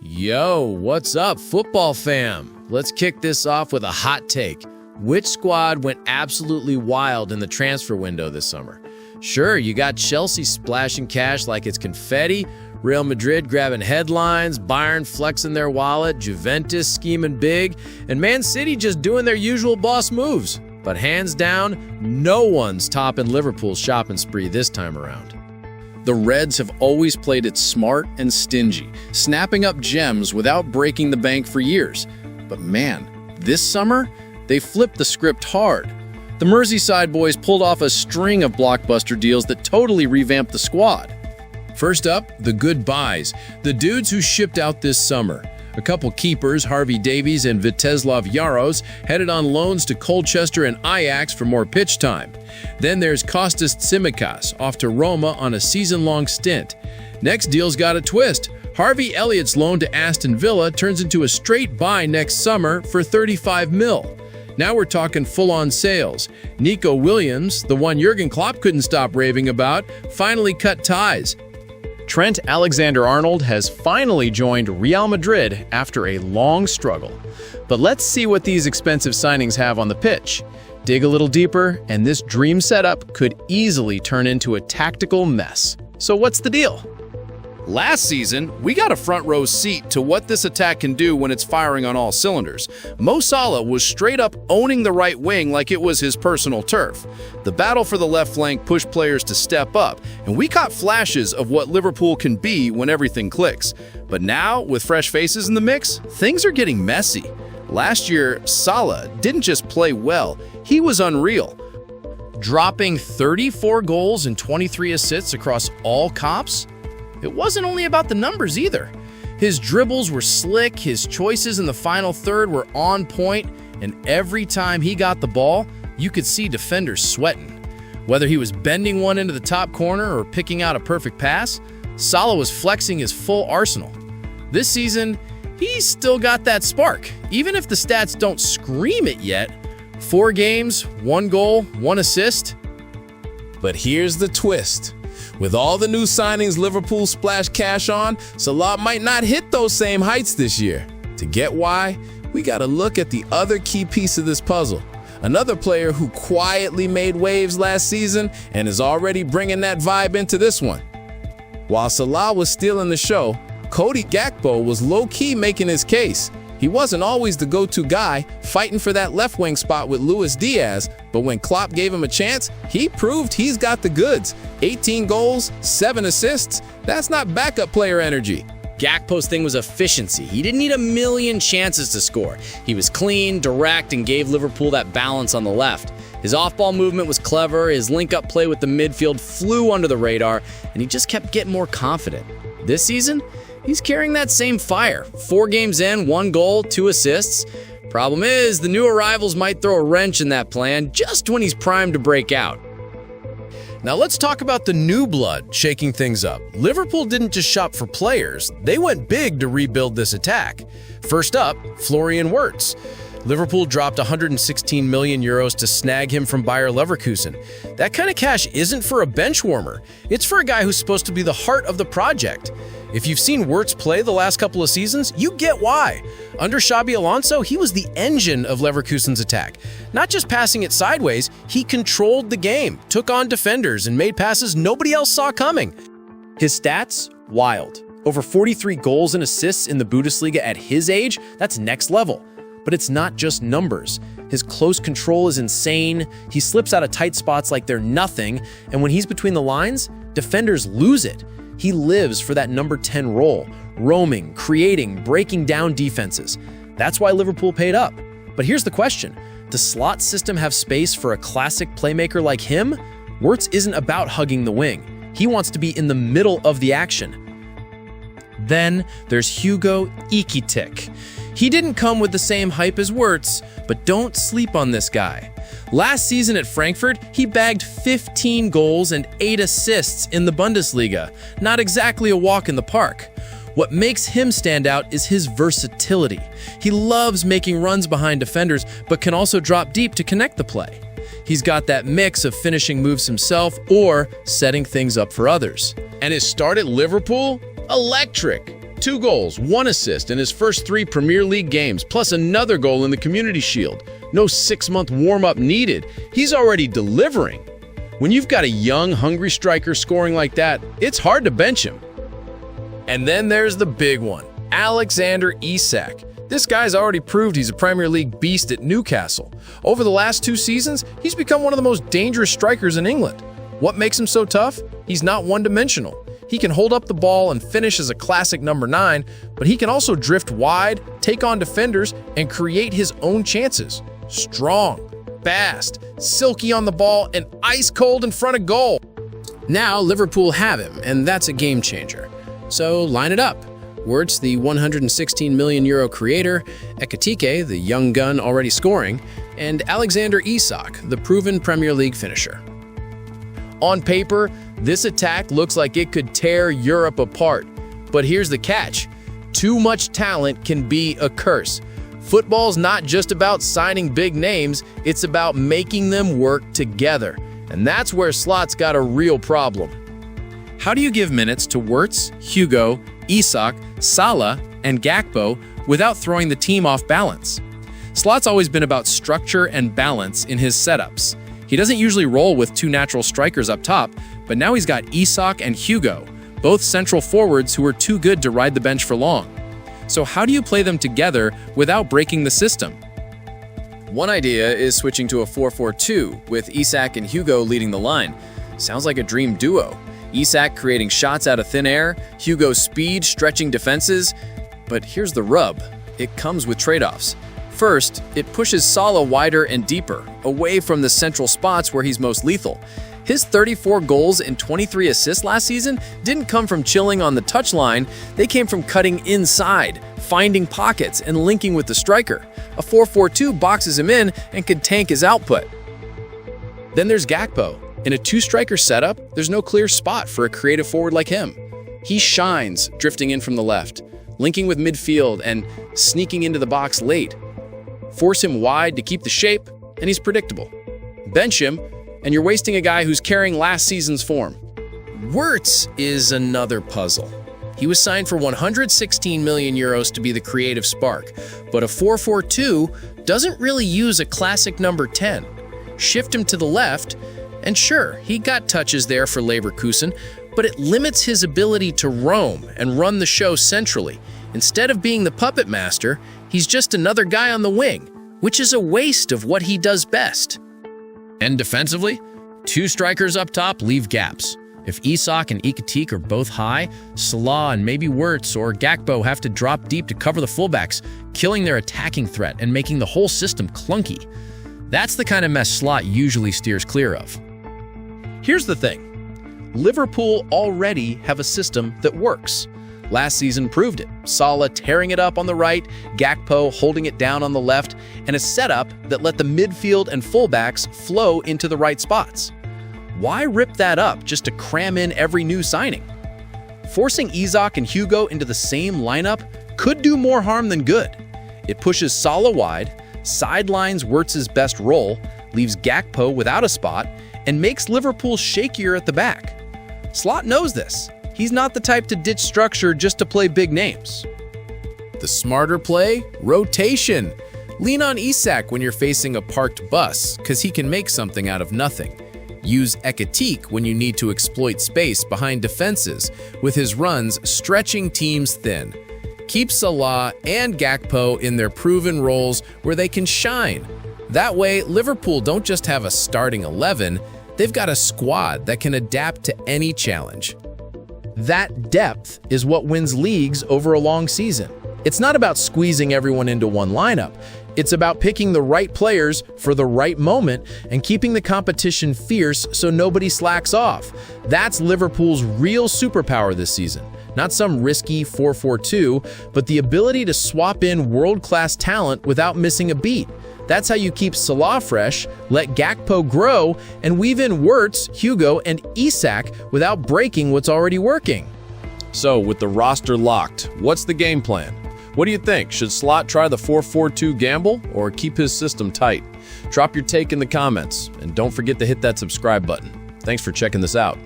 Yo, what's up, football fam? Let's kick this off with a hot take. Which squad went absolutely wild in the transfer window this summer? Sure, you got Chelsea splashing cash like it's confetti, Real Madrid grabbing headlines, Bayern flexing their wallet, Juventus scheming big, and Man City just doing their usual boss moves. But hands down, no one's topping Liverpool's shopping spree this time around. The Reds have always played it smart and stingy, snapping up gems without breaking the bank for years. But man, this summer, they flipped the script hard. The Merseyside boys pulled off a string of blockbuster deals that totally revamped the squad. First up, the good buys, the dudes who shipped out this summer. A couple keepers, Harvey Davies and Vítězslav Jaros, headed on loans to Colchester and Ajax for more pitch time. Then there's Kostas Tsimikas, off to Roma on a season-long stint. Next deal's got a twist. Harvey Elliott's loan to Aston Villa turns into a straight buy next summer for 35 mil. Now we're talking full-on sales. Nico Williams, the one Jurgen Klopp couldn't stop raving about, finally cut ties. Trent Alexander-Arnold has finally joined Real Madrid after a long struggle. But let's see what these expensive signings have on the pitch. Dig a little deeper, and this dream setup could easily turn into a tactical mess. So what's the deal? Last season, we got a front row seat to what this attack can do when it's firing on all cylinders. Mo Salah was straight up owning the right wing like it was his personal turf. The battle for the left flank pushed players to step up, and we caught flashes of what Liverpool can be when everything clicks. But now, with fresh faces in the mix, things are getting messy. Last year, Salah didn't just play well, he was unreal. Dropping 34 goals and 23 assists across all comps? It wasn't only about the numbers either. His dribbles were slick, his choices in the final third were on point, and every time he got the ball, you could see defenders sweating. Whether he was bending one into the top corner or picking out a perfect pass, Salah was flexing his full arsenal. This season, he's still got that spark, even if the stats don't scream it yet. 4 games, 1 goal, 1 assist. But here's the twist. With all the new signings Liverpool splashed cash on, Salah might not hit those same heights this year. To get why, we gotta look at the other key piece of this puzzle. Another player who quietly made waves last season and is already bringing that vibe into this one. While Salah was stealing the show, Cody Gakpo was low-key making his case. He wasn't always the go-to guy, fighting for that left wing spot with Luis Diaz, but when Klopp gave him a chance, he proved he's got the goods. 18 goals, 7 assists, that's not backup player energy. Gakpo's thing was efficiency. He didn't need a million chances to score. He was clean, direct, and gave Liverpool that balance on the left. His off-ball movement was clever, his link-up play with the midfield flew under the radar, and he just kept getting more confident. This season, he's carrying that same fire. 4 games in, 1 goal, 2 assists. Problem is, the new arrivals might throw a wrench in that plan just when he's primed to break out. Now let's talk about the new blood shaking things up. Liverpool didn't just shop for players, they went big to rebuild this attack. First up, Florian Wirtz. Liverpool dropped 116 million euros to snag him from Bayer Leverkusen. That kind of cash isn't for a bench warmer. It's for a guy who's supposed to be the heart of the project. If you've seen Wirtz play the last couple of seasons, you get why. Under Xabi Alonso, he was the engine of Leverkusen's attack. Not just passing it sideways, he controlled the game, took on defenders, and made passes nobody else saw coming. His stats? Wild. Over 43 goals and assists in the Bundesliga at his age? That's next level. But it's not just numbers. His close control is insane, he slips out of tight spots like they're nothing, and when he's between the lines, defenders lose it. He lives for that number 10 role, roaming, creating, breaking down defenses. That's why Liverpool paid up. But here's the question. Does slot system have space for a classic playmaker like him? Wirtz isn't about hugging the wing. He wants to be in the middle of the action. Then there's Hugo Ekitike. He didn't come with the same hype as Wirtz, but don't sleep on this guy. Last season at Frankfurt, he bagged 15 goals and 8 assists in the Bundesliga. Not exactly a walk in the park. What makes him stand out is his versatility. He loves making runs behind defenders, but can also drop deep to connect the play. He's got that mix of finishing moves himself or setting things up for others. And his start at Liverpool? Electric. 2 goals, 1 assist in his first 3 Premier League games, plus another goal in the Community Shield. No 6-month warm-up needed. He's already delivering. When you've got a young, hungry striker scoring like that, it's hard to bench him. And then there's the big one, Alexander Isak. This guy's already proved he's a Premier League beast at Newcastle. Over the last 2 seasons, he's become one of the most dangerous strikers in England. What makes him so tough? He's not one-dimensional. He can hold up the ball and finish as a classic number 9, but he can also drift wide, take on defenders, and create his own chances. Strong, fast, silky on the ball, and ice cold in front of goal. Now Liverpool have him, and that's a game changer. So line it up. Wirtz, the 116 million euro creator, Ekitike, the young gun already scoring, and Alexander Isak, the proven Premier League finisher. On paper, this attack looks like it could tear Europe apart. But here's the catch. Too much talent can be a curse. Football's not just about signing big names, it's about making them work together. And that's where Slot's got a real problem. How do you give minutes to Wirtz, Hugo, Isak, Salah, and Gakpo without throwing the team off balance? Slot's always been about structure and balance in his setups. He doesn't usually roll with 2 natural strikers up top, but now he's got Isak and Hugo, both central forwards who are too good to ride the bench for long. So how do you play them together without breaking the system? One idea is switching to a 4-4-2 with Isak and Hugo leading the line. Sounds like a dream duo. Isak creating shots out of thin air, Hugo's speed stretching defenses. But here's the rub. It comes with trade-offs. First, it pushes Salah wider and deeper, away from the central spots where he's most lethal. His 34 goals and 23 assists last season didn't come from chilling on the touchline, they came from cutting inside, finding pockets, and linking with the striker. A 4-4-2 boxes him in and could tank his output. Then there's Gakpo. In a 2-striker setup, there's no clear spot for a creative forward like him. He shines drifting in from the left, linking with midfield and sneaking into the box late. Force him wide to keep the shape, and he's predictable. Bench him, and you're wasting a guy who's carrying last season's form. Wirtz is another puzzle. He was signed for 116 million euros to be the creative spark, but a 4-4-2 doesn't really use a classic number 10. Shift him to the left, and sure, he got touches there for Leverkusen, but it limits his ability to roam and run the show centrally. Instead of being the puppet master, he's just another guy on the wing, which is a waste of what he does best. And defensively, 2 strikers up top leave gaps. If Isak and Ekitike are both high, Salah and maybe Wirtz or Gakpo have to drop deep to cover the fullbacks, killing their attacking threat and making the whole system clunky. That's the kind of mess Slot usually steers clear of. Here's the thing. Liverpool already have a system that works. Last season proved it. Salah tearing it up on the right, Gakpo holding it down on the left, and a setup that let the midfield and fullbacks flow into the right spots. Why rip that up just to cram in every new signing? Forcing Isak and Hugo into the same lineup could do more harm than good. It pushes Salah wide, sidelines Wirtz's best role, leaves Gakpo without a spot, and makes Liverpool shakier at the back. Slot knows this. He's not the type to ditch structure just to play big names. The smarter play? Rotation. Lean on Isak when you're facing a parked bus, because he can make something out of nothing. Use Ekitike when you need to exploit space behind defenses, with his runs stretching teams thin. Keep Salah and Gakpo in their proven roles where they can shine. That way, Liverpool don't just have a starting 11, they've got a squad that can adapt to any challenge. That depth is what wins leagues over a long season. It's not about squeezing everyone into one lineup. It's about picking the right players for the right moment and keeping the competition fierce so nobody slacks off. That's Liverpool's real superpower this season. Not some risky 4-4-2, but the ability to swap in world-class talent without missing a beat. That's how you keep Salah fresh, let Gakpo grow, and weave in Wirtz, Hugo, and Isak without breaking what's already working. So, with the roster locked, what's the game plan? What do you think? Should Slot try the 4-4-2 gamble or keep his system tight? Drop your take in the comments, and don't forget to hit that subscribe button. Thanks for checking this out.